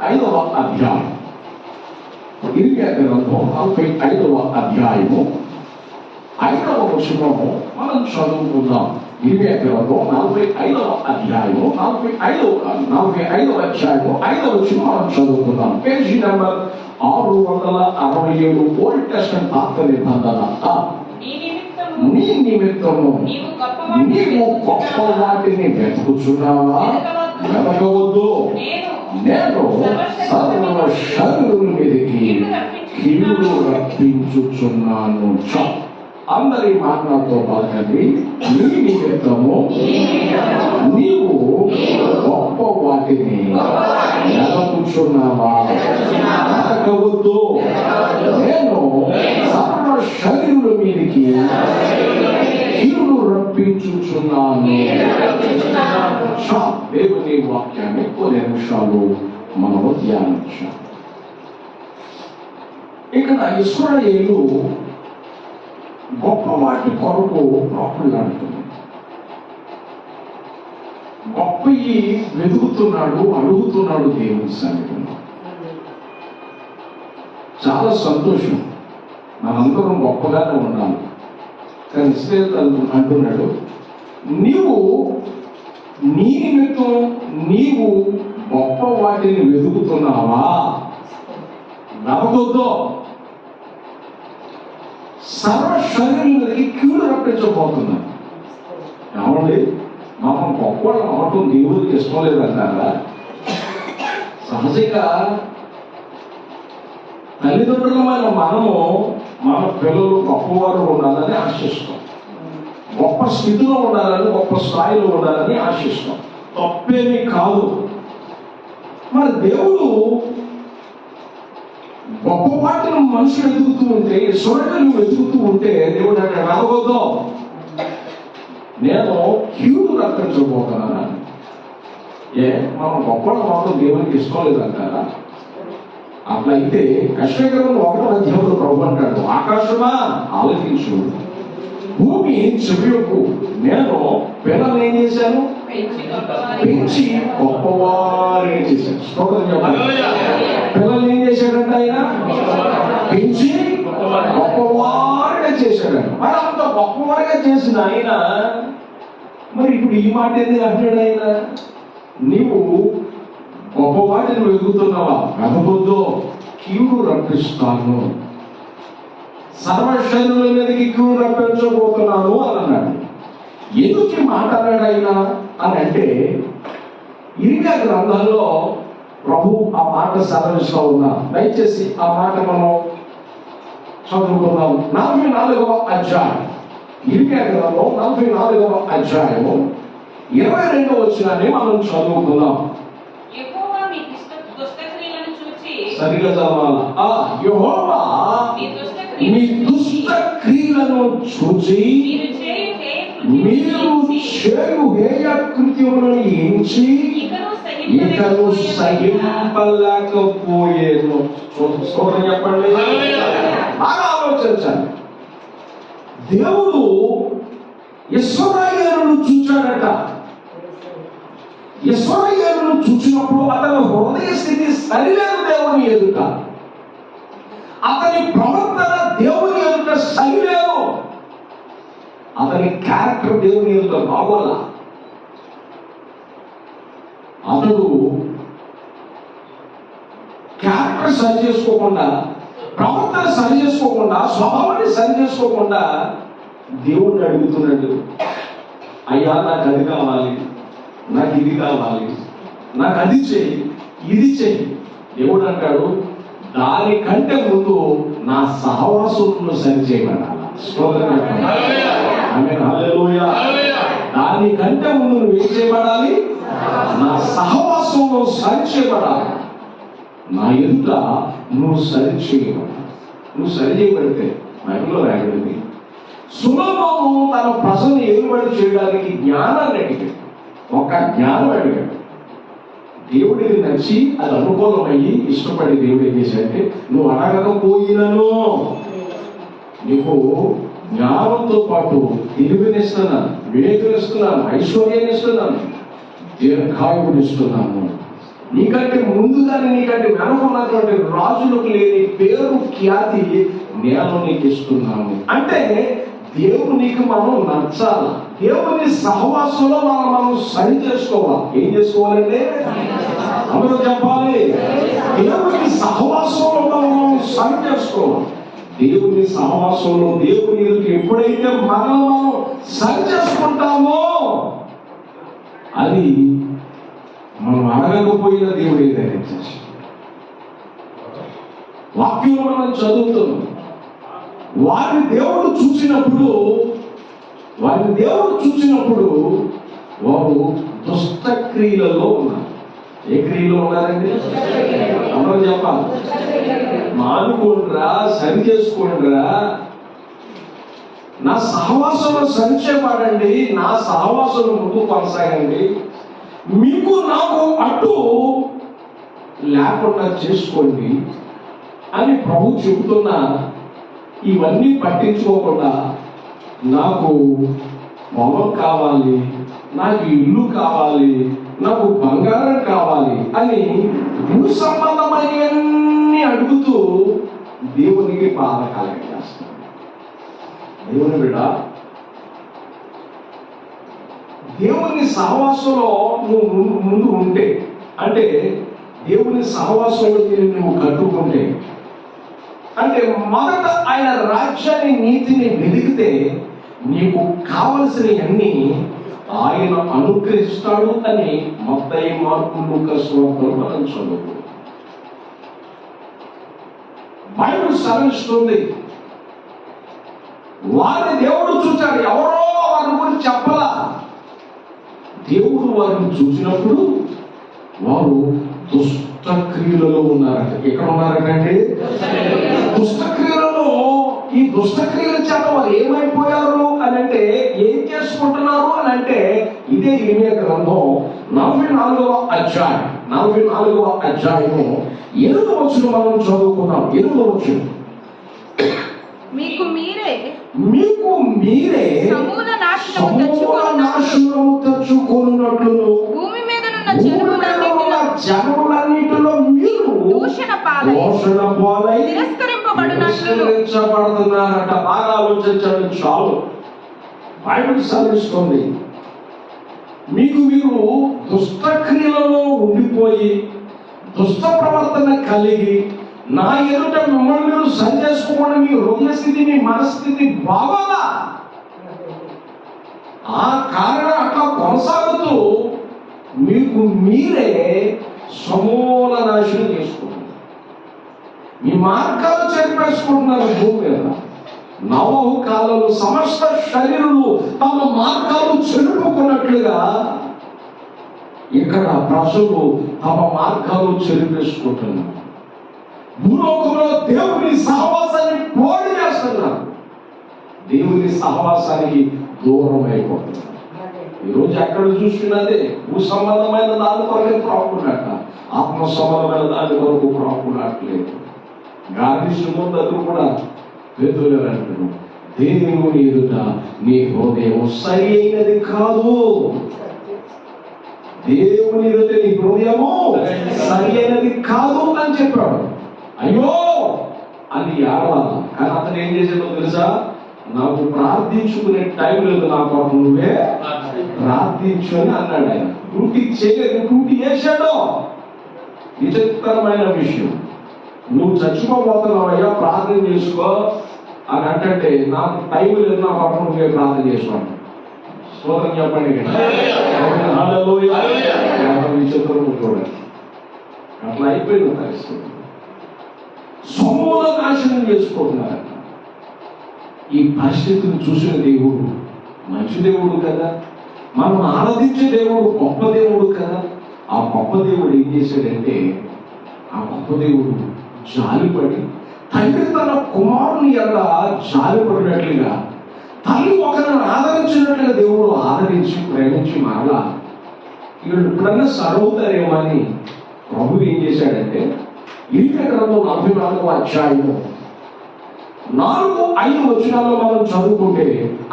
5వ అధ్యాయం, ఇర్మియా గ్రంథం 45వ అధ్యాయము 5వ వచనము మనం చదువుకుందాం. ఇర్మియా గ్రంథం 45వ అధ్యాయము 45వ అధ్యాయము 5వ వచనం మనం చదువుకుందాం. పేజీ నెంబర్ 667, ఓల్డ్ టెస్టమెంట్ పాత నిబంధన. నీ నిమిత్తము నీవు గొప్ప వాటిని వెతుకుచున్నావా? వెతకవద్దు. నేను సర్వ శరీరుల మీదకి కీడు రప్పించుచున్నాను. అందరి మాటలతో పలకండి. నీ నిమిత్తము నీవు గొప్ప వాటిని వెతుకుచున్నావా? వెతకవద్దు. నేను సర్వ శరీరుల మీదకి కీడు రప్పించుచున్నాను. దేవుని వాక్యాన్ని కొన్ని నిమిషాలు మనము ధ్యానించాం. ఇక్కడ ఇశ్రాయేలు గొప్ప వాటి కొరకు ప్రాకులాడుతుంది. గొప్పయి వెతుకుతున్నాడు, అడుగుతున్నాడు దేవుని సన్నిధిలో. చాలా సంతోషం. మనందరం గొప్పగానే ఉండాలి. కానీ ఇశ్రాయేలు అంటున్నాడు, నీవు నీ నిమిత్తం నీవు గొప్ప వాటిని వెతుకుతున్నావా? వెతకొద్దు. సర్వ శరీరానికి కీడు రప్పించబోతున్నాను. ఏమండి, మనం గొప్ప అవటం దేవుడికి ఇష్టం లేదంటారా? సహజంగా తల్లిదండ్రులమైన మనము మన పిల్లలు గొప్పవారు ఉండాలని ఆశిస్తాం. గొప్ప స్థితిలో ఉండాలని, గొప్ప స్థాయిలో ఉండాలని ఆశిస్తాం. తప్పేమీ కాదు. మరి దేవుడు గొప్ప వాటిని మనుషులు వెతుకుతూ ఉంటే, ఈశ్వరుడు వెతుకుతూ ఉంటే దేవుడు అంటే వెతకొద్దు, నేను కీడు రప్పించబోతున్నాను. మనం గొప్ప మాత్రం దేవునికి ఇష్టం లేదంటారా? అట్లా అయితే కష్టకరం 1వ అధ్యాయంలో ప్రభు అంటాడు, ఆకాశమా ఆలోచించు, భూమి చెవియొక్కు, నేను పిల్లలు ఏం చేశాను? పెంచి గొప్పవారే చేశాను. పిల్లలు ఏం చేశాడంటే ఆయన పెంచి గొప్పవారిగా చేశాడు. మరి అంత గొప్పవారిగా చేసిన ఆయన మరి ఇప్పుడు ఈ మాట ఎందుకు అంటాడు? ఆయన నీవు గొప్ప వాటిని వెతుకుతున్నావా? వెతకొద్దు, కీడు రప్పిస్తాను. సర్వశరీరుల మీదకి కీడు రప్పించబోతున్నాను అని అన్నాడు. ఎందుకు మాట్లాడాడు ఆయన అని అంటే, ఇర్మియా గ్రంథంలో ప్రభు ఆ మాట సెలవిస్తూ ఉన్నా. దయచేసి ఆ మాట మనం చదువుకుందాం. 44వ అధ్యాయం, ఇర్మియా గ్రంథం 44వ అధ్యాయము 22వ వచనాన్ని మనం చదువుకుందాం. సరిగా చదవాలా? యెహోవా మీ దుష్ట క్రియలను చూచి మీరు చేయు హేయ కృత్యములను ఎంచి ఇకను సహింపలేకపోయేను. చెప్పండి, బాగా ఆలోచించండి. దేవుడు ఇశ్రాయేలును చూచాడట. ఇశ్రాయేలును చూసినప్పుడు అతని హృదయ స్థితి సరిలేదు దేవుని ఎదుట. అతని ప్రవర్తన దేవుని ఎదుట సరిలేదు. అతని క్యారెక్టర్ దేవుని ఎదుట బాగోలా. అతడు క్యారెక్టర్ సరి చేసుకోకుండా, ప్రవర్తన సరి చేసుకోకుండా, స్వభావాన్ని సరి చేసుకోకుండా దేవుడిని అడుగుతున్నాడు, అయ్యా నాకు అది కావాలి, నాకు ఇది కావాలి, నాకు అది చెయ్యి, ఇది చెయ్యి. దేవుడు అంటాడు, దానికంటే ముందు నా సహవాసులను సరి చేయమన్నాడు. దానికంటే ముందు నువ్వు ఏం చేయబడాలి? నా సహవాసంలో సరి చేయబడాలి. నా ఎదుట నువ్వు సరి చేయబడాలి. నువ్వు సరి చేయబడితే బైబిల్లో రాయబడింది, సొలొమోను తన ప్రజలను ఏలుబడి చేయడానికి జ్ఞానాన్ని అడిగాడు. ఒక జ్ఞానం అడిగాడు. దేవుడికి నచ్చి అది అనుకూలమయ్యి ఇష్టపడి దేవుడు ఏం చేశాడంటే, నువ్వు అడగకపోయినను నీకు జ్ఞానంతో పాటు తెలివినిస్తున్నాను, వివేకనిస్తున్నాను, ఐశ్వర్యాన్ని ఇస్తున్నాను, దీర్ఘాయువునిస్తున్నాను. నీకంటే ముందుగానే నీకంటే వెనకున్నటువంటి రాజులకు లేని పేరు ఖ్యాతి నేను నీకు ఇస్తున్నాను. అంటే దేవునికి మనం నచ్చాలి. దేవుని సహవాసంలో మనం సరి చేసుకోవాలి. ఏం చేసుకోవాలంటే అందరూ చెప్పాలి, దేవుని సహవాసంలో మనం సరి చేసుకోవాలి. దేవుని సహవాసంలో దేవుని ఎప్పుడైతే మనం సరి చేసుకుంటామో అది మనం అడగకపోయినా దేవుడు ఏదైనా చేసి వాక్యంలో మనం చదువుతున్నాం. వారిని దేవుడు చూసినప్పుడు వారు దుష్ట క్రియలలో ఉన్నారు. ఏ క్రియలో ఉన్నారండి? అందరూ చెప్పాలి. మానుకోండిరా, సరి చేసుకోండిరా, నా సహవాసంలో సంక్షేపడండి, నా సహవాసంలో ముందు కొనసాగండి, మీకు నాకు అడ్డు లేకుండా చేసుకోండి అని ప్రభు చెబుతున్నా ఇవన్నీ పట్టించుకోకుండా నాకు పొలం కావాలి, నాకు ఇల్లు కావాలి, నాకు బంగారం కావాలి అని భూ సంబంధమైనవన్నీ అడుగుతూ దేవునికి బాధ కలగజేస్తాను. దేవుని బిడ్డ, దేవుని సహవాసంలో నువ్వు ముందు ఉంటే, అంటే దేవుని సహవాసంలో నువ్వు కట్టుకుంటే, అంటే మొదట ఆయన రాజ్యాన్ని నీతిని వెలిగితే నీకు కావలసినవన్నీ ఆయన అనుగ్రహిస్తాడు అని మత్తయి, మార్కు, లూకా సువార్తలో మనం చదువుతాం. బైబిల్ సెలవిస్తుంది, వారిని దేవుడు చూచాడు, ఎవరో వారి గురించి చెప్పలా. దేవుడు వారిని చూసినప్పుడు వారు దుష్ట క్రియలలో ఉన్నారట. ఎక్కడ ఉన్నారటండి? దుష్ట క్రియలలో. ఈ దుష్ట క్రియల చేత వారు ఏమైపోయారు అని అంటే, ఏం చేసుకుంటున్నారు అని అంటే, ఇదే ఇర్మియా గ్రంథం 44వ అధ్యాయము 8వ వచనం మనం చదువుకున్నాం. 8వ వచనం, మీకు మీరే సమూల నాశనము తెచ్చుకొనున్నట్లు భూమి మీద ఉన్న జనములన్నిటిలో మీరు దూషణ పాలై తిరస్కరింపబడుతున్నారట. బాగా ఆలోచించండి చాలు. బైబిల్ సెలవిస్తుంది, మీరు దుష్ట క్రియలలో ఉండిపోయి దుష్ట ప్రవర్తన కలిగి నా ఎదుట మిమ్మల్ని మీరు సరి చేసుకోకుండా మీ హృదయ స్థితి, మీ మనస్థితి బాగోదా, ఆ కారణం అట్లా కొనసాగుతూ మీకు మీరే సమూల నాశనం చేసుకుంటున్నారు. మీ మార్గాలు చెరిపేసుకుంటున్నారు భూమి మీద. నోవహు కాలంలో సమస్త శరీరులు తమ మార్గాలు చెరుపుకున్నట్లుగా ఇక్కడ ప్రజలు తమ మార్గాలు చెరిపేసుకుంటున్నారు. భూలోకంలో దేవుని సహవాసాన్ని పోడి చేస్తున్నారు, దేవుని సహవాసానికి దూరం అయిపోతున్నారు. ఈరోజు ఎక్కడ చూసినదే భూ సంబంధమైన దాని కొరకు ప్రాకున్నట్ట, ఆత్మ సంబంధమైన దాని కొరకు ప్రాకున్నట్లేదు. గాంధీ సుమందరు కూడా పేతురు అంటారు, దేవుని ఎదుట నీ హృదయం సరి అయినది కాదు. దేవుని ఎదుట నీ హృదయము సరి అయినది కాదు అని చెప్పాడు. అయ్యో అని ఏడవాలి. కానీ అతను ఏం చేసాడో తెలుసా? నాకు ప్రార్థించుకునే టైం లేదు, నా కొరకు నువ్వే ప్రార్థించు అని అన్నాడు. ఆయన డ్యూటీ చేయలేదు, డ్యూటీ చేశాడు. విచిత్రమైన విషయం, నువ్వు చచ్చిపోబోతున్నావు అయ్యా, ప్రార్థన చేసుకో అని అంటే నాకు టైం లేదు, నా కొరకు నువ్వే ప్రార్థన చేసుకోండి. స్తోత్రం చెప్పండి. విచిత్రం చూడండి, అట్లా అయిపోయింది పరిస్థితి. సమూల నాశనం చేసుకుంటున్నారు. ఈ పరిస్థితిని చూసిన దేవుడు మంచి దేవుడు కదా, మనం ఆరాధించే దేవుడు గొప్ప దేవుడు కదా. ఆ గొప్ప దేవుడు ఏం చేశాడంటే, ఆ గొప్ప దేవుడు జాలిపడి, తండ్రి తన కుమారుని ఎలా జాలిపడినట్లుగా, తల్లి ఒకరిని ఆదరించినట్లుగా దేవుడు ఆదరించి ప్రేమించి మరలా వీళ్ళు ఎప్పుడన్నా సరవుతారేమో అని ప్రభు ఏం చేశాడంటే, ఇర్మియా గ్రంథం 44వ అధ్యాయము 4-5 వచనాల్లో మనం చదువుకుంటే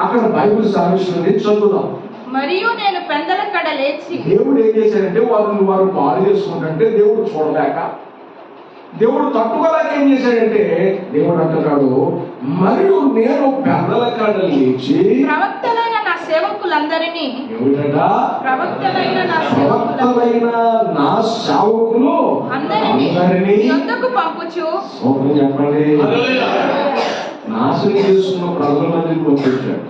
అక్కడ బైబిల్ సాధిస్తుంది. చదువుదాం. మరియు నేను పెందల కడలి లేచి దేవుడు ఏం చేశాడంటే వారు పాడు చేసుకుంటుంటే దేవుడు చూడలేక, దేవుడు తట్టుకోలేక ఏం చేశాడంటే దేవుడు అంటున్నాడు, మరియు నేను పెద్దల కాడ లేచి ప్రవక్తలైన నా సేవకులందరినీ ఏమిటట, ప్రవక్తలైన నా సేవకులు అందరినీ అందరినీ యొద్దకు పంపుచు సోదరు చెప్పండి, నాశనం చేసుకున్న ప్రజల మధ్యకి పంపించాడు.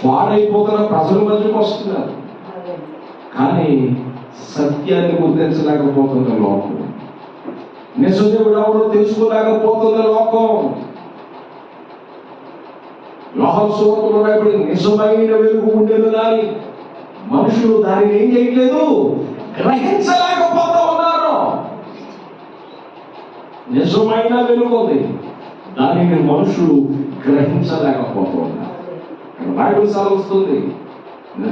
పాడైపోతున్న ప్రజల మధ్యకి వస్తున్నారు, కానీ సత్యాన్ని గుర్తించలేకపోతున్న లోకం, నిజదేవుడు ఎవరో తెలుసుకోలేకపోతున్న లోకం. యోహాను సువార్తలో రాయబడిన నిజమైన వెలుగు ఉండేది కానీ మనుషులు దానిని ఏం చేయట్లేదు, గ్రహించలేకపోతూ ఉన్నారు. నిజమైన వెలుగు ఉంది, దానిని మనుషులు గ్రహించలేకపోతూ ఉన్నారు. బైబిల్ సెలవుస్తుంది,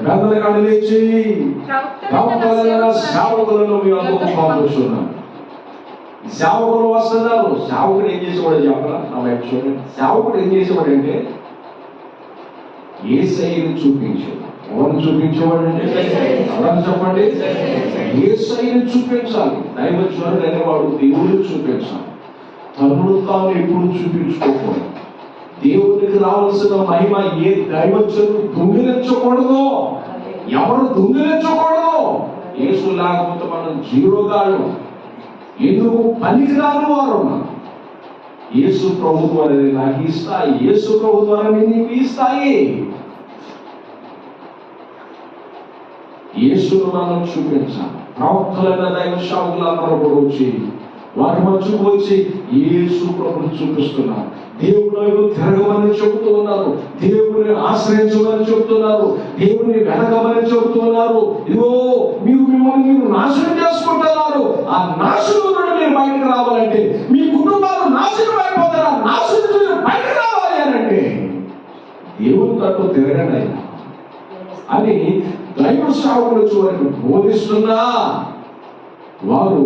పెద్దల కాడ లేచి ప్రవక్తలైన సేవకులను మీ అందుకు పంపుచున్నాను. సేవకులు వస్తున్నారు. సేవకుడు ఏం చేసేవాడు చెప్పరా? నా వైపు చూడండి. సేవకుడు ఏం చేసేవాడు అంటే యేసయ్యను చూపించేవాడు. ఎవరిని చూపించేవాడు అంటే ఎవరు చెప్పండి? యేసయ్యను చూపించాలి. దైవజనుడు అనేవాడు దేవుడు చూపించాలి. తనను తాను ఎప్పుడు చూపించుకోకూడదు. దేవునికి రావాల్సిన మహిమ ఏ దైవజనుడు దొంగిలించకూడదు, ఎవరు దొంగిలించకూడదు. యేసు లేకపోతే మనం జీరోగాడు, ఎందుకు పనికిరాని వారు. యేసు ప్రభు ద్వారా నాకు ఇస్తాయి, యేసు ప్రభు ద్వారా నీకు ఇస్తాయి. యేసును మనం చూపించాలి. ప్రవక్తలైన దైవ సేవకులందరూ కూడా వచ్చి వారి మధ్యకు వచ్చి యేసు ప్రభుని చూపిస్తున్నారు. దేవుడు తిరగమని చెబుతూ ఉన్నారు, దేవుని ఆశ్రయించమని చెబుతున్నారు, దేవుని వెనకమని చెబుతున్నారు. ఇదిగో మిమ్మల్ని మీరు నాశనం చేసుకుంటున్నారు. ఆ నాశనం నుండి మీరు బయటకు రావాలంటే, మీ కుటుంబాలు నాశనం అయిపోతారు, ఆ నాశనం నుండి బయటకు రావాలి అని అంటే దేవుని తట్టు తిరగండి అని దైవ సేవకులు వచ్చి వారికి బోధిస్తున్నా వారు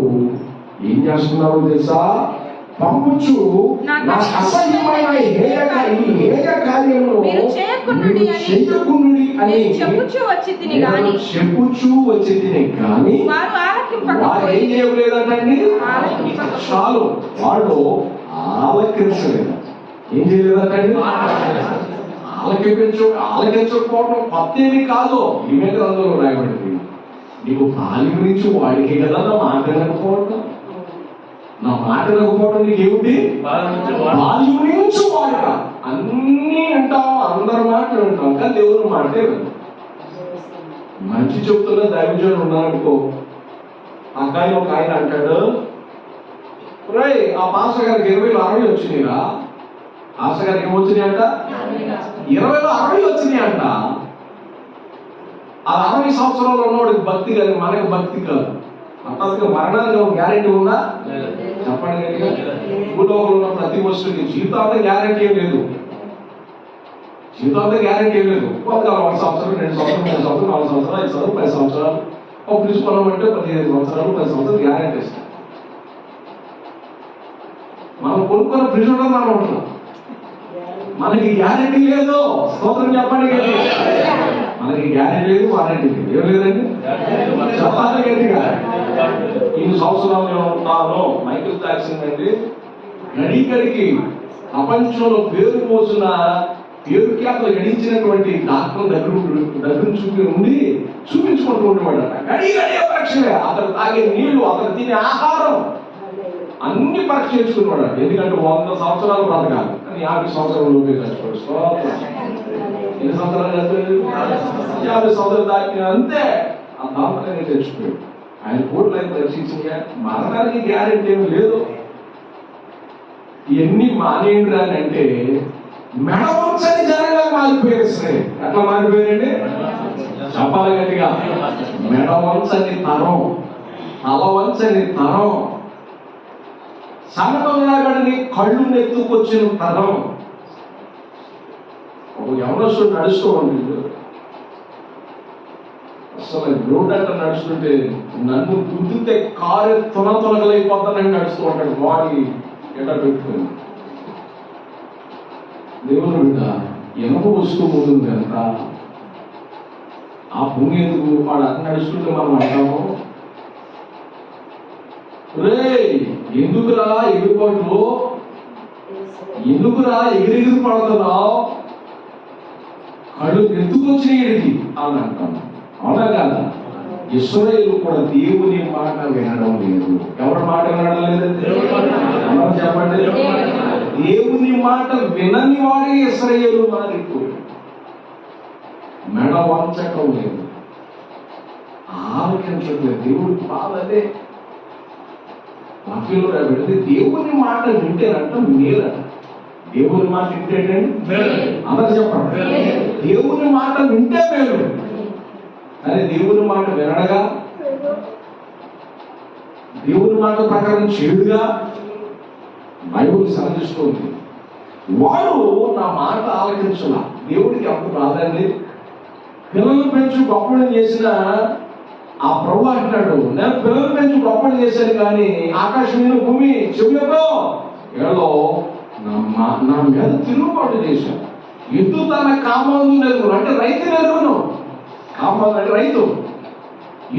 ఏం చేస్తున్నారో తెలుసా? పంపుచు నా అసహ్యమైన హేయ కార్యమును మీరు చేయకుండుడి అని చెప్పుచూ వచ్చి తిని కానీ వారు ఏం చేయలేదంటండి. చాలు, వాళ్ళు ఆలకించలేదు. ఏం చేయలేదంటండి? ఆలకించకపోవడం కొత్తేమి కాదు. ఈమె గ్రంథంలో రాయబడింది, నీకు బాల్యం నుంచి వాడికే కదా నా మాట వినకపోవడం. నా మాట వినకపోవడం నీకేమిటి? బాల్యం నుంచి వాడుక. అన్నీ అంటావు, అందరి మాటలు వింటాం, కానీ దేవుని మాటే వింటాం. మంచి చెప్తున్నా దైవజనుడు ఉన్నారనుకో, అక్కాయి ఒక ఆయన అంటాడు, రై ఆ పాస్టర్ గారికి 20,60 వచ్చినాయిరా. పాస్టర్ గారికి ఏమొచ్చినాయంట? 20,60 వచ్చినాయంట. ఆ 60 సంవత్సరాలు ఉన్నవాడికి భక్తి కాదు, మనకి భక్తి కాదు. అప్పటికి మరణానికి ఒక గ్యారెంటీ ఉందా? చెప్పండి గట్టిగా. భూలోకంలో ఉన్న ప్రతి వస్తువుకి జీవితాంతం గ్యారెంటీ ఏం లేదు. జీవితాంతం గ్యారెంటీ ఏం లేదు. కొంతకాలం 1 సంవత్సరం, 2 సంవత్సరం, 3 సంవత్సరం, 4 సంవత్సరాలు, 5 సంవత్సరాలు, 10 సంవత్సరాలు. ఒక ఫ్రిడ్జ్ కొనమంటే 15 సంవత్సరాలు, 10 సంవత్సరాలు గ్యారెంటీ ఇస్తాం. మనం కొనుక్కున్న ఫ్రిడ్జ్ ఉండదు, మనం ఉంటున్నాం. మనకి గ్యారెంటీ లేదు. స్తోత్రం చెప్పండి. మనకి గ్యారెంటీ లేదు, వారంటీ లేదు. ఏం లేదండి? చెప్పాలి గట్టిగా. ఇన్ని సంవత్సరాలు నేను ఉంటాను. మైకేల్ జాక్సన్ అండి గడికి ప్రపంచంలో పేరు మోసిన పేరు ఖ్యాతలు గడించినటువంటి డాక్టర్ దగ్గర చూపించుకుంటూ ఉండేవాడు. గడి పరీక్షలే. అతను తాగే నీళ్లు, అతను తినే ఆహారం అన్ని పరీక్ష చేసుకున్నాడు. ఎందుకంటే 100 సంవత్సరాలు బ్రతకాలి, కానీ 50 సంవత్సరాల లోపే చచ్చిపోయాడు. ఎన్ని సంవత్సరాలు చచ్చిపోయాడు? 50 సంవత్సరాలు దాటిన అంతే ఆ దాంపత్యంగా చచ్చిపోయాడు. ఆయన కోర్టు లైన్ దర్శించిన మరణానికి గ్యారెంటీ ఏమి లేదు. ఇవన్నీ మానేయండి అని అంటే మెడవంచని జనంగా మారిపోయారు. సరే ఎట్లా మారిపోయారండి? చెప్పాలి గట్టిగా. మెడవంచని తరం, తలవంచని తరం, సంగమని కళ్ళు నెత్తుకొచ్చిన తరం. ఒక యవనస్తుడు నడుస్తూ ఉండేది. అసలు రోడ్ అంట నడుస్తుంటే నన్ను గుద్దితే కారు తొనగలైపోతానని నడుస్తూ ఉంటాడు. బాడీ ఎట పెట్టుకుని దేవుని బిడ్డ ఎనక వస్తూ ఉంటుంది కనుక ఆ భూమి ఎందుకు వాడు అన్ని నడుచుకుంటే మనం అంటాము, రే ఎందుకురా ఎగురుబాటు, ఎందుకురా ఎగిరెగిరి పడుతున్నావు, కళ్ళు ఎత్తుకొచ్చినది అని అంటాము. అవునా కాదా? ఇశ్రాయేలు కూడా దేవుని మాట వినడం లేదు. ఎవరి మాట వినడం లేదండి? చెప్పండి. దేవుని మాట వినని వాడే ఇశ్రాయేలు మారిపోయాడు. మెడ వంచటం లేదు, ఆలకించట్లేదు. దేవుడి బాధ అదే. వాక్యంలో పెడితే దేవుని మాట వింటేనంట మేలట. దేవుని మాట వింటేటండి అందరు చెప్పండి. దేవుని మాట వింటే మేలు, కానీ దేవుని మాట వినడగా, దేవుని మాట ప్రకారం చెడుగా బైబుల్ సాధిస్తుంది. వాడు నా మాట ఆలకించాల. దేవుడికి అంత బాధండి. పిల్లలు పెంచి గొప్పలు చేసిన ఆ ప్రభు అంటున్నాడు, నేను పిల్లలు పెంచి గొప్పలు చేశాను కానీ ఆకాశం మీద భూమి చెవులతో ఏదో నా మీద తిరుగుబాటు చేశాను. ఎద్దు తన కామాలను నెరుగును, అంటే రైతు నెరుగును. కామాలు అంటే రైతు.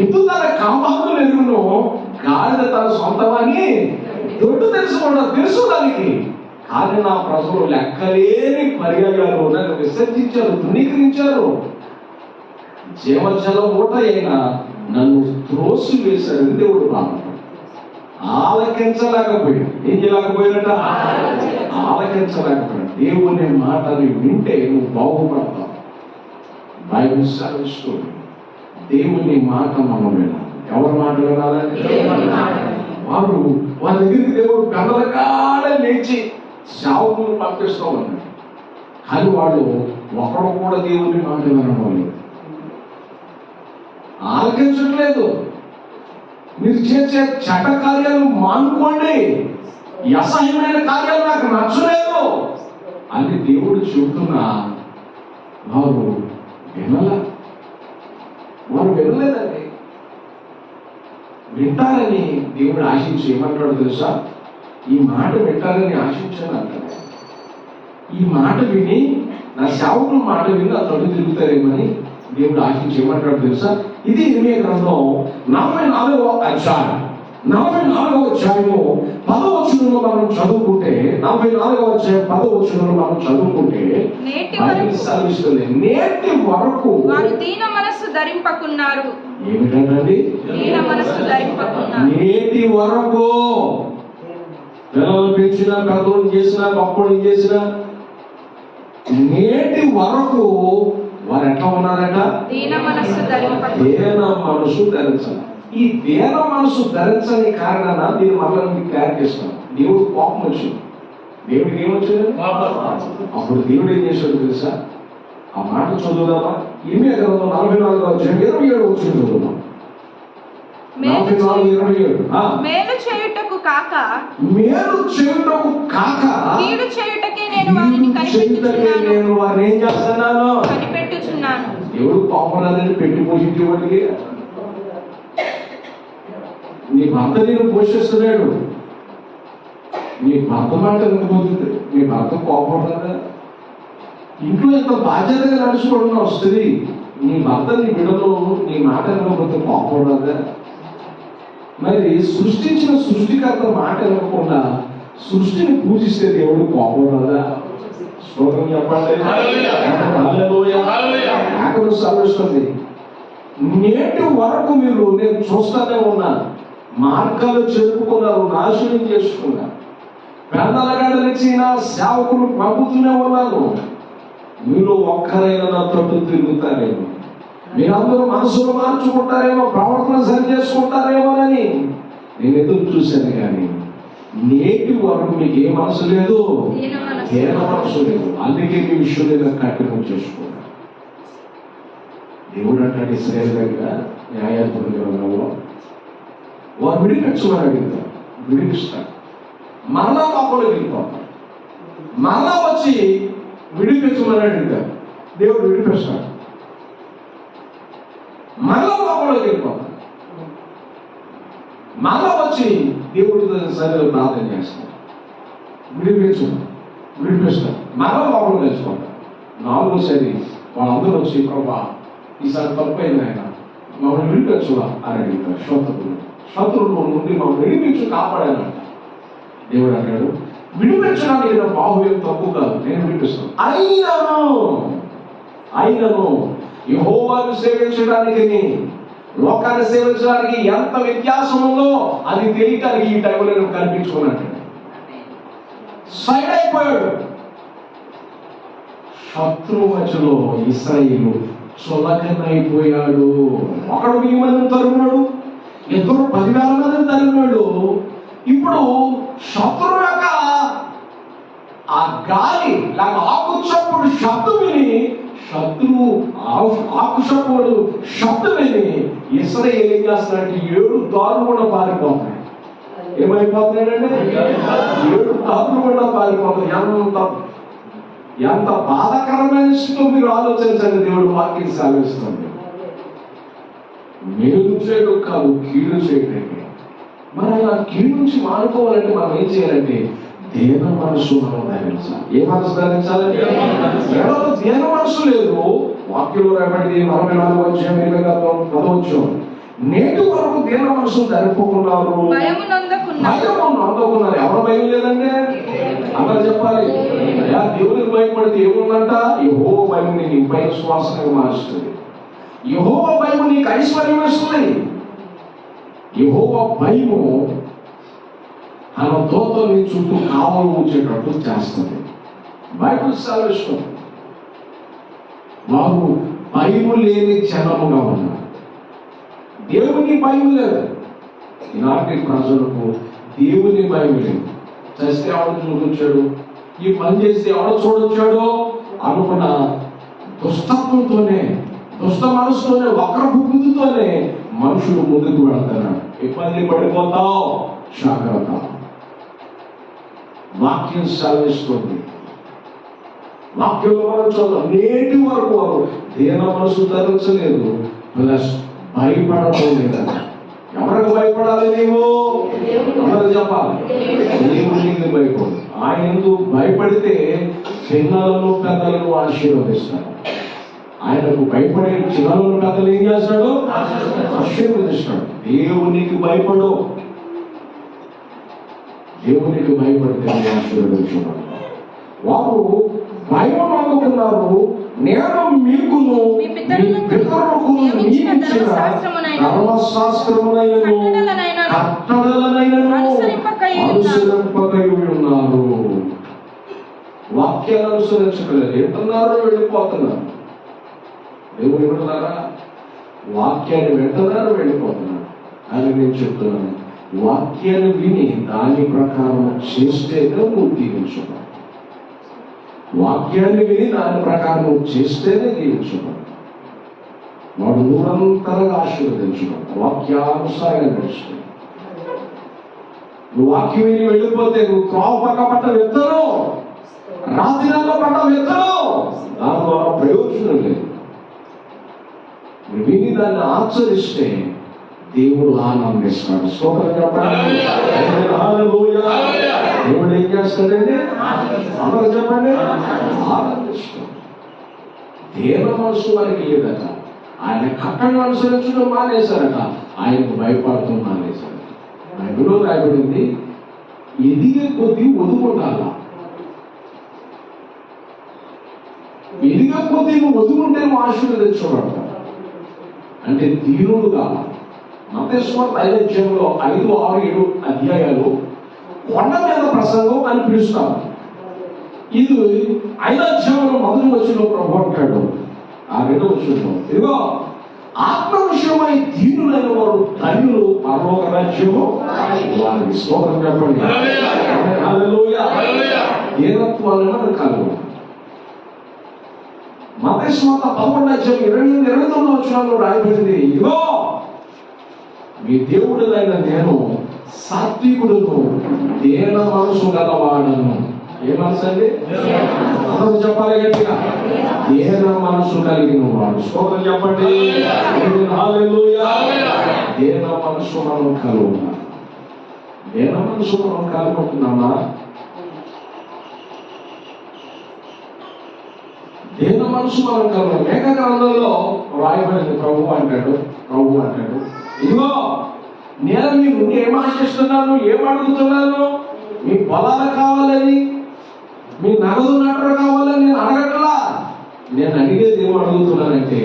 ఎద్దు తన కామాలను నెరుగును, గాడిద తన సొంతమని దొడ్డు తెలుసు దానికి. కానీ నా ప్రజలు లెక్కలేని పర్యాయాలు నన్ను విసర్జించారు, తృణీకరించారు. జీవజల ఊట అయినా నన్ను త్రోసి వేశారు. దేవుడు బాధపడు ఆలకించలేకపోయాడు. ఏం చేయలేకపోయాడట? ఆలకించలేకపోయాడు. దేవుని మాటని వింటే నువ్వు బాగుపడతావు. బైబిల్ సెలవిస్తుంది దేవుని మాట మనం వినాలి. ఎవరి మాట వినాలంటే వారి దగ్గరికి దేవుడు పెద్దల కాడే లేచి సేవకులను పంపిస్తూ ఉన్నాడు. కానీ వాళ్ళు ఒకరు కూడా దేవుని మాట వినడం లేదు, ఆలకించట్లేదు. మీరు చేసే చెడ్డ కార్యాలు మానుకోండి, ఈ అసహ్యమైన కార్యాలు నాకు నచ్చలేదు అని దేవుడు చెబుతున్నా వారు వినలేదండి. వింటారని దేవుడు ఆశించి ఏమంటాడు తెలుసా? ఈ మాట వింటారని ఆశించాను అంటాడు. ఈ మాట విని నా సేవకుల మాట విని నా తొలి తిరుగుతారేమని దేవుడు ఆశించి ఏమంటాడు తెలుసా? ఇది ఇర్మియా గ్రంథం 44వ అధ్యాయం 10వ వచనంలో మనం చదువుకుంటే, 44వ అధ్యాయం 10వ వచనంలో మనం చదువుకుంటే నేటి వరకు వారు దీన మనస్సు ధరింపకున్నారు. ఏమిటండి? దీన మనస్సు ధరింపకున్నారు. నేటి వరకు పిల్లలు పెంచినా, పెద్దలు చేసినా, గొప్పలు చేసినా, నేటి వరకు వారు ఎట్లా ఉన్నారట? దీన మనస్సు ధరించాలి. ఈ దీన మనసు ధరించని కారణాన దీన్ని మరలా క్లియర్ చేస్తాం. దేవుడు కోపం వచ్చింది. దేవుడికి ఏమొచ్చింది? అప్పుడు దేవుడు ఏం చేశాడు తెలుసా? ఆ మాట చదువుదామా? ఇర్మియా గ్రంథం 44వ అధ్యాయం 27వ వచనం చదువుదాం. 44:27. మేలు చేయుటకు కాక కీడు చేయుటకే నేను వారిని ఏం చేస్తున్నాను? కనిపెట్టుచున్నాను. దేవుడు కోపం రాదని పెట్టి పోషించే వాడికి నీ భర్త నేను పోషిస్తున్నాడు. నీ భర్త మాట వినకపోతుంది, నీ భర్త కోపం కదా. ఇంట్లో ఎంత బాధ్యతగా నడుచుకోవడం వస్తుంది. నీ భర్త నీ బిడ్డలో నీ మాట వినకపోతే కోపం కదా. మరి సృష్టించిన సృష్టికర్త మాట వినకుండా సృష్టిని పూజిస్తే దేవుడు కోపం కదా. స్తోత్రం చెప్పండి. ఆకలి సాధిస్తుంది. నేటి వరకు మీరు నేను చూస్తూనే ఉన్నా, మార్గాలు చెరుపుకున్నారు, నాశనం చేసుకున్నారు. పెద్దలగడలిచ్చిన సేవకులు పంపుతూనే ఉన్నాను. మీరు ఒక్కరైనా నా తట్టు తిరుగుతారేమో, మీరందరూ మనసులు మార్చుకుంటారేమో, ప్రవర్తన సరి చేసుకుంటారేమోనని నేను ఎదురు చూశాను. కానీ నేటి వరకు మీకు ఏ మనసు లేదు, ఏ మనసు లేదు. అందుకే మీ విషయం లేదా కఠినం చేసుకున్నాను. దేవుడు అంటాడు ఇశ్రాయేలు దగ్గర న్యాయాధిపతి గ్రంథంలో వారు విడిపించమని అడిగితారు, విడిపిస్తాడు. మరలా పాపలు వెళ్ళిపోతారు, మరలా వచ్చి విడిపించమని అడిగితారు, దేవుడు విడిపిస్తాడు. మరలా పాపలు వెళ్ళిపోతారు, మరలా వచ్చి దేవుడి సరిగ్గా ప్రార్థన చేస్తారు, విడిపిస్తారు. మరలా పాపలు తెలుసుకుంటారు. 4వ సరి వాళ్ళందరూ వచ్చి ప్రభా ఈసారి తప్పైంది ఆయన మమ్మల్ని విడిపించువా అని అడుగుతారు శత్రువుల నుండి మమ్మల్ని విడిపించు కాపాడానంట. దేవుడు అన్నాడు, విడిపించడానికి నా బాహువ్యం తప్పు కాదు, నేను విడిపిస్తాను. అయినను యెహోవాను సేవించడానికి లోకాన్ని సేవించడానికి ఎంత వ్యత్యాసం ఉందో అది తెలియటానికి ఈ టైంలో నేను కనిపించుకున్నాను. సైడ్ అయిపోయాడు. శత్రువు మధ్యలో ఇశ్రాయేలు చులకనైపోయాడు. ఒకడు 1000 మందిని తరుమున్నాడు, ఇద్దరు 10,000 మందిని తరుమున్నాడు. ఇప్పుడు శత్రువు యొక్క ఆ గాలి లేక ఆకు చప్పుడు శబ్దం విని ఆకు చప్పుడు శబ్దం విని ఇశ్రాయేలు ఏం చేస్తున్నాడంటే 7 దారులు కూడా పారిపోతున్నాయి. ఏమైపోతున్నాడంటే 7 దారులు కూడా పారిపోతున్నాయి. ఎంత బాధాకరమైన స్థితిలో మీరు ఆలోచించండి. దేవుడు వాక్యం సాగిస్తుంది. మేలు చేయడం కాదు, కీడు చేయడానికి. మరి అలా కీడు నుంచి మానుకోవాలంటే మనం ఏం చేయాలంటే దేన మనసు మనం ధరించాలి. ఏ మనసు ధరించాలి? ఎవరో దేన మనసు లేదు. వాక్యంలో రాబడి 44 నేటి వరకు దేన మనసు ధరిపోకున్నారు. అందుకున్నారు. ఎవరు భయం లేదంటే అందరు చెప్పాలి. దేవునికి భయపడితే ఏముందంట? యెహోవా భయం నీకు పైన శ్వాసగా మారుస్తుంది. యెహోవా భయం నీకు ఐశ్వర్యం ఇస్తుంది. యెహోవా భయము తన దూతలు నీ చుట్టూ కావలు ఉంచేటట్టు చేస్తుంది. బైబిల్ సెలవిస్తుంది. వారు భయము లేని జనముగా ఉన్నారు. దేవుని భయం లేదు. ఈనాటి ప్రజలకు దేవుని భయం లేదు. చేస్తే ఎవడు చూడొచ్చాడు, ఈ పని చేస్తే ఎవడు చూడొచ్చాడో అనుకున్న దుష్టత్వంతోనే, దుష్ట మనసుతోనే, వక్ర బుద్ధితోనే మనుషులు ముందుకు వెళ్తున్నాడు. ఇబ్బంది పడిపోతావు, జాగ్రత్త. వాక్యం సెలవిస్తుంది. వాక్యంలో మనం చూద్దాం. నేటి వరకు వారు దేన మనసు ధరించలేదు, ప్లస్ భయపడటం లేదట. ఎవరికి భయపడాలి? నీవు ఎవరికి చెప్పాలి? దేవునికి భయపడు. ఆయన ఎందుకు భయపడితే చిన్నలను పెద్దలను ఆశీర్వదిస్తాడు. ఆయనకు భయపడే చిన్నలను పెద్దలు ఏం చేస్తాడు? ఆశీర్వదిస్తాడు. దేవునికి భయపడు. దేవునికి భయపడితే ఆశీర్వదించడం. వారు భయం అందుకున్నారు. నేను మీకును మీ పితరులకు నియమించిన ధర్మశాస్త్రమునైనను కట్టడలనైనను అనుసరింపకై ఉన్నారు. వాక్యాలు అనుసరించగలరు. ఎంటున్నారు? వెళ్ళిపోతున్నారు. దేవుని వింటున్నారా? వాక్యాన్ని వింటున్నారు, వెళ్ళిపోతున్నారు అని నేను చెప్తున్నాను. వాక్యాన్ని విని దాని ప్రకారం చేస్తేనే నువ్వు దీవించున్నావు. వాక్యాన్ని విని దాని ప్రకారం నువ్వు చేస్తేనే దీవించున్నావు. వాడు నిరంతరంగా ఆశీర్వదించున్నావు. వాక్యానుసారంగా నడుచుకున్నావు. నువ్వు వాక్యం విని వెళ్ళిపోతే నువ్వు త్రోవ పక్క పడ్డ విత్తనం, రాత్రిలో పడ్డ విత్తనం, దాని ద్వారా ప్రయోజనం లేదు. విని దాన్ని ఆచరిస్తే దేవుడు ఆనందిస్తాడు. స్తోత్రం చెప్పండి. దేవుడు ఏం చేస్తాడండి? అందరూ చెప్పండి. ఆనందిస్తాడు. దేవ మనసు వారికి లేదట. ఆయన కట్టను అనుసరించడం మానేశారట. ఆయనకు భయపడటం మానేశారట. బైబిల్లో రాయబడింది, ఎదిగే కొద్దీ ఒదుకుంటారా? ఎదిగే కొద్దీ నువ్వు ఒదుకుంటే నువ్వు ఆశీర్వదించబడతావు. అంటే దీనుడుగా మత్తయి 5 5, 6, 7 అధ్యాయాలు కొండ మీద ప్రసంగం అని పిలుస్తాం. ఇది 5వ అధ్యాయంలో మొదటి వచనంలో ప్రభు అంటాడు, ఆ 2వ వచనంలో, ఇదిగో ఆత్మ విషయమై దీనులైన వారు ధన్యులు, పరలోక రాజ్యము వారికి. స్తోత్రం చెప్పండి. హల్లెలూయా. దీనత్వాలను మనం కలుగు. మత్తయి 11 అధ్యాయం 28, 29 వచనాల్లో రాయబడింది, ఇదిగో మీ దేవుడులైన నేను సాత్వికుడును, దేన మనసు గలవాడను. ఏ మనసు అండి? అందరూ చెప్పాలి గట్టిగా. దేన మనసు కలిగిన వాడు. స్తోత్రం చెప్పండి. హల్లెలూయా. దేన మనసు మనం కలుగుతాం. దేన మనసు మనం కలుగుతున్నామా? దీన మనసు మనం కలవాలి. మేక గ్రంథంలో రాయబడింది, ప్రభు అంటాడు, ఇదిగో నేను మీ నుండి ఏం ఆశిస్తున్నాను, ఏం అడుగుతున్నాను? మీ పొలాలు కావాలని, మీ నగదు నటర కావాలని నేను అడగట్లా. నేను అడిగేది ఏమో అడుగుతున్నానంటే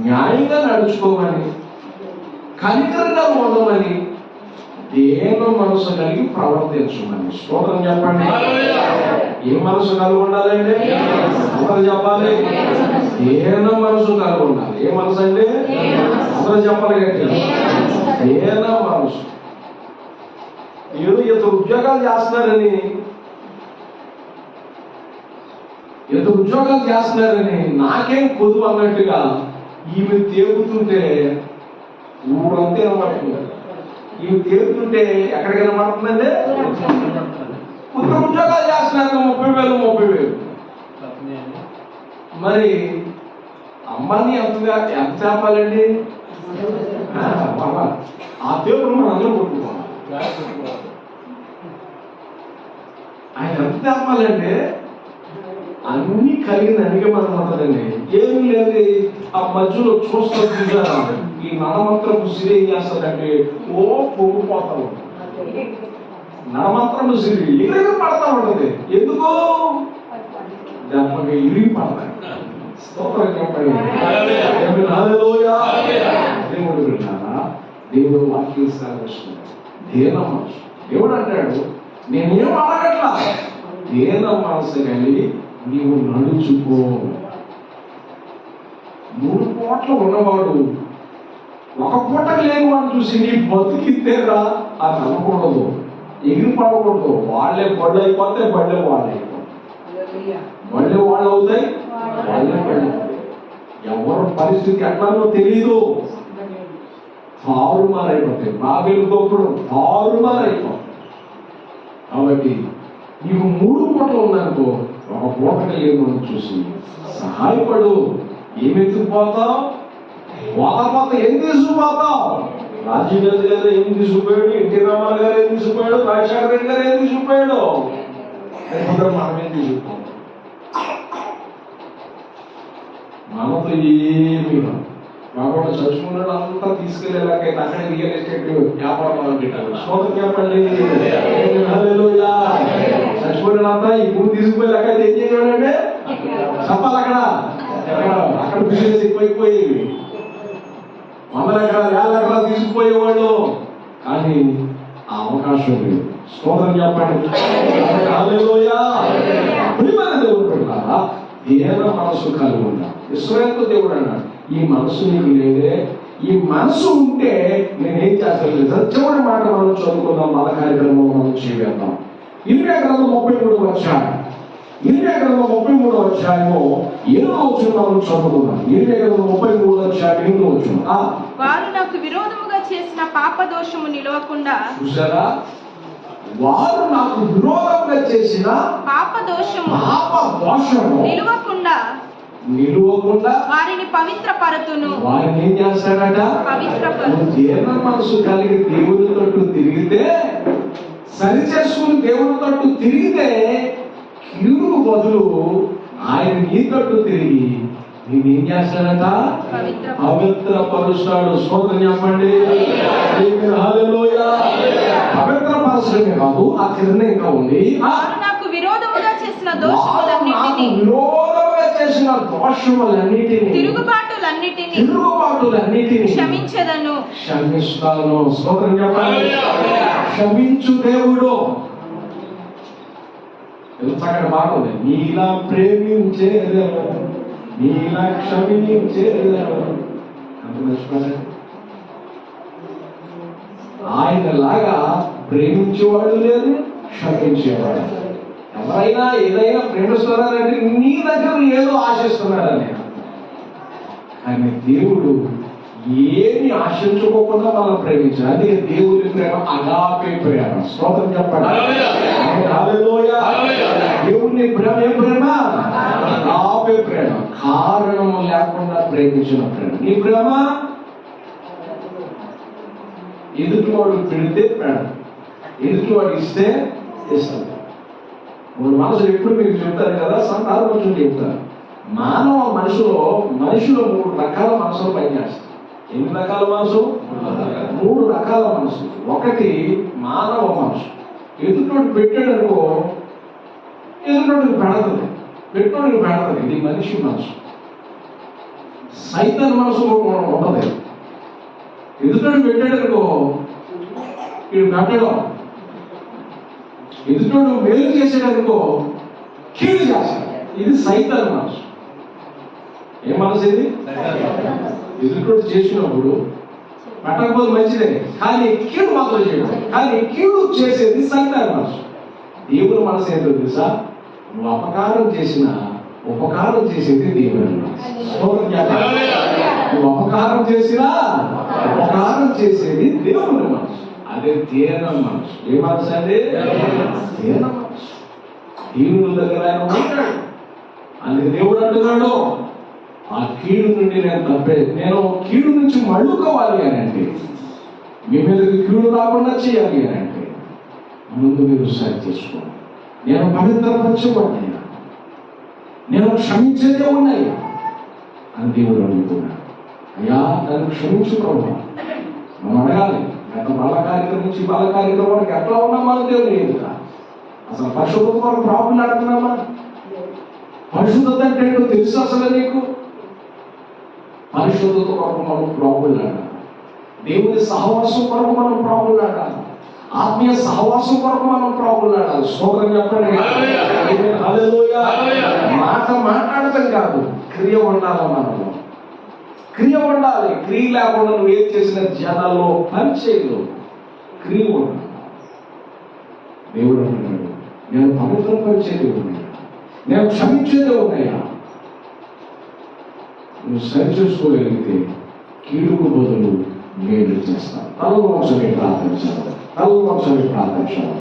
న్యాయంగా నడుచుకోమని, కనికరంగా ఉండమని, దేన మనసు కలిగి ప్రవర్తించమని. స్తోత్రం చెప్పండి. ఏ మనసు కలిగి ఉండాలండి? అందరూ చెప్పాలి. దేన మనసు కలిగి ఉండాలి. ఏ మనసు అండి? అందరూ చెప్పాలి గట్టిగా. దేన మనసు. ఏదో ఇద్దరు ఉద్యోగాలు చేస్తున్నారని నాకేం కొదువు అన్నట్టుగా ఈమె తేగుతుంటే ఊరంతా వినబడుతుంది. ఈమె తేగుతుంటే ఎక్కడికి వినబడుతుందండి? ఉద్యోగాలు చేస్తున్నారు 30,000. మరి అమ్మాయిని ఎంత చెప్పాలండి? ఆ దేవుడు మనం అందరూ కొట్టుకోవాలి. ఆయన ఎంత చెప్పాలంటే అన్ని కలిగిన అనిగా మనం ఉంటుందండి. ఏమి లేదు, ఆ మధ్యలో చూస్తూ చూసారా ఈ నడమంత్రపు సిరి ఏం చేస్తుందంటే ఓ పొంగిపోతా ఉంటుంది. నడమంత్రపు సిరి ఎగిరి పడతా ఉంటుంది. ఎందుకు? దెబ్బకి ఇరిగి పడతాయి. స్తోత్రం చెప్పండి. దేవుడు విన్నారా? దేవుడు వాక్యం సాగిస్తున్నాడు. దేన మనసు. దేవుడు అంటాడు నేనేం అడగట్లా, దేన మనసు కలిగి నీవు నడుచుకో. 3 పూటలు ఉన్నవాడు ఒక పూటకు లేని వాడు చూసి నీ బతికితేరా అని అనకూడదు, ఎగిరి పడకూడదు. వాళ్ళే బళ్ళు అయిపోతే బళ్ళే వాళ్ళు అవుతాయి, వాళ్ళే బళ్ళు. ఎవరి పరిస్థితి ఎట్లానో తెలియదు, తారుమారైపోతాయి. బాబేలు గొప్పడు తారుమారైపోతాయి. కాబట్టి నీకు 3 పూటలు ఉందనుకో, ఒక పూటకి లేదు చూసి సహాయపడు. ఏమెత్తుకుపోతావు? పోత ఏం తీసుకుపోతావు? రాజీవ్ గాంధీ గారు ఏం తీసుకుపోయాడు, ఎన్టీ రామారావు గారు ఏం తీసుకుపోయాడు, రాజశేఖర రెడ్డి గారు ఏం తీసుకుపోయాడు, మనమేం తీసుకుపోతాం? మనతో ఏమి కాబట్టి చదువుకున్నాడు అంతా తీసుకెళ్లేలాకైతే అక్కడ రియల్ ఎస్టేట్ వ్యాపారం పెట్టారు. స్తోత్రం చెప్పండి. చచ్చిపోయినంతా ఈ భూమి తీసుకుపోయేలాకైతే ఏం చేయడంటే చెప్పాలి. అక్కడ బిజినెస్ ఎక్కువైపోయేది. 100 ఎకరాలు 50 ఎకరాలు తీసుకుపోయేవాళ్ళు, కానీ ఆ అవకాశం లేదు. స్తోత్రం చెప్పండి. హల్లెలూయా. దేవుడు పెట్టారా? దేన మనసు కలిగి ఉండాలి. ఇశ్రాయేలు దేవుడు అన్నాడు ఈ మనసు నీకు లేదే, ఈ మనసు ఉంటే నేనేం చేస్తాను? సత్యమైన మాట మనం చదువుకుందాం. మన కార్యక్రమం మనం చేద్దాం. ఇర్మియా గ్రంథం 33వ అధ్యాయం. ఇర్మియా గ్రంథం 33వ అధ్యాయము 8వ వచనం మనం చదువుకుందాం. ఇర్మియా గ్రంథం 33వ అధ్యాయం 8వ వచనం. వారు నాకు విరోధముగా చేసిన పాప దోషము నిలవకుండా. చూసారా? వారు నాకు విరోధంగా చేసిన పాప దోషము నిలువకుండా వారిని పవిత్రపరతును. వారిని ఏం చేస్తాడట? దేన మనసు కలిగి దేవుని తట్టు తిరిగితే, సరి చేసుకుని దేవుని తట్టు తిరిగితే కీడుకు బదులు ఆయన నీ తట్టు తిరిగి నేనేం చేస్తాడట? పవిత్రపరుస్తాడు. స్తోత్రం చెప్పండి. హల్లెలూయా. పవిత్రపరచడమే కాదు, ఆ కింద ఇంకా ఉంది, నాకు విరోధముగా చేసిన దోషములన్నిటిని, తిరుగుబాటులన్నిటిని క్షమించెదను, క్షమిస్తాను. స్తోత్రం చెప్పండి. క్షమించు దేవుడు. చక్కటి మాట ఉంది. నీలా ప్రేమించేదను, నీలా క్షమించేదను. అంత మర్చిపోయారు. ఆయన లాగా ప్రేమించేవాడు లేదు, క్షమించేవాడు. ఎవరైనా ఏదైనా ప్రేమిస్తున్నారంటే నీ దగ్గర ఏదో ఆశిస్తున్నారని. కానీ దేవుడు ఏమి ఆశించుకోకుండా మనం ప్రేమించాలి. అందుకే దేవుడి ప్రేమ అగాపే ప్రేమ. స్తోత్రం చెప్పండి. హల్లెలూయా. దేవుని ప్రేమ ఏ ప్రేమ? అగాపే ప్రేమ. కారణము లేకుండా ప్రేమించిన ప్రేమ. నీ ప్రేమ ఎదుటివాడు పెడితే ప్రేమ, ఎదుటివాడు ఇస్తే ఇస్తాడు. మన మనసులు ఎప్పుడు మీకు చెప్తారు కదా, సంతానం కొంచెం చెప్తారు. మానవ మనిషిలో 3 రకాల మనసులు పనిచేస్తాయి. ఎన్ని రకాల మనసు? 3 రకాల మనసు. ఒకటి మానవ మనసు. ఎదుటోడు పెట్టాడు అనుకో, ఎదుటోడికి పెడతది, పెట్టోడికి పెడతది. ఇది మనిషి మనసు. సైతాన్ మనసు కూడా ఉండదు. ఎదుటోడు పెట్టాడు అనుకో, వీడు పెట్టడం. ఎదుటోడు మేలు చేసాడు అనుకో, కీడు చేస్తాడు. ఇది సైతాన్ మనసు. ఏ మనసు ఇది? ఎదుటోడు చేసినప్పుడు పెట్టకపోతే మంచిదే, కానీ కీడు మాత్రం చేయడం. కానీ కీడు చేసేది సైతాన్ మనసు. దేవుని మనసు ఏంటో తెలుసా? నువ్వు అపకారం చేసినా ఉపకారం చేసేది దేవుని మనసు. నువ్వు అపకారం చేసినా ఉపకారం చేసేది దేవుని మనసు. అదే తేన మనసు. ఏ మనసు అండి? తేన మనసు. దేవుని దగ్గర ఆయన ఉంటాడు. అందుకే దేవుడు అంటున్నాడు, ఆ కీడు నుండి నేను కీడు నుంచి మళ్ళుకోవాలి అని అంటే, మీ మీదకి కీడు రాకుండా చేయాలి అని అంటే ముందు మీరు సరి చేసుకోండి. నేను పవిత్రపరచబడ్డాను, నేను క్షమించేదే ఉన్నాయా అని దేవుడు అడుగుతున్నాడు. అయ్యా నన్ను క్షమించుకోవా మనం అడగాలి. గత బాల కార్యక్రమం నుంచి బాల కార్యక్రమానికి ఎట్లా ఉన్నా మన దేవుడు ఎదుగుతా. అసలు పరిశుద్ధత కొరకు ప్రాబ్లం ఆడుతున్నామా? పరిశుద్ధత అంటే ఏంటో తెలుసు అసలు నీకు? పరిశుద్ధత కొరకు మనం ప్రాబ్లం ఆడాలి. దేవుని సహవాసం కొరకు మనం ప్రాబ్లం ఆడాలి. ఆత్మీయ సహవాసం కొరకు మనం ప్రాబ్లం ఆడాలి. స్తోత్రం చెప్పండి. హల్లెలూయా. మాట మాట్లాడటం కాదు, క్రియ ఉండాలి. మనలో క్రియ ఉండాలి. క్రియ లేకుండా నువ్వు ఏం చేసిన జనాల్లో పని చేయదు. క్రియ ఉండాలి. దేవుడు అంటున్నాడు, నేను పవిత్రపరిచేది ఉన్నాయా, నేను క్షమించేది ఉన్నాయా? నువ్వు సరి చేసుకోగలిగితే కీడుకు బదులు మేలు చేస్తాను. తల్లు వంశమే ప్రార్థించాలి.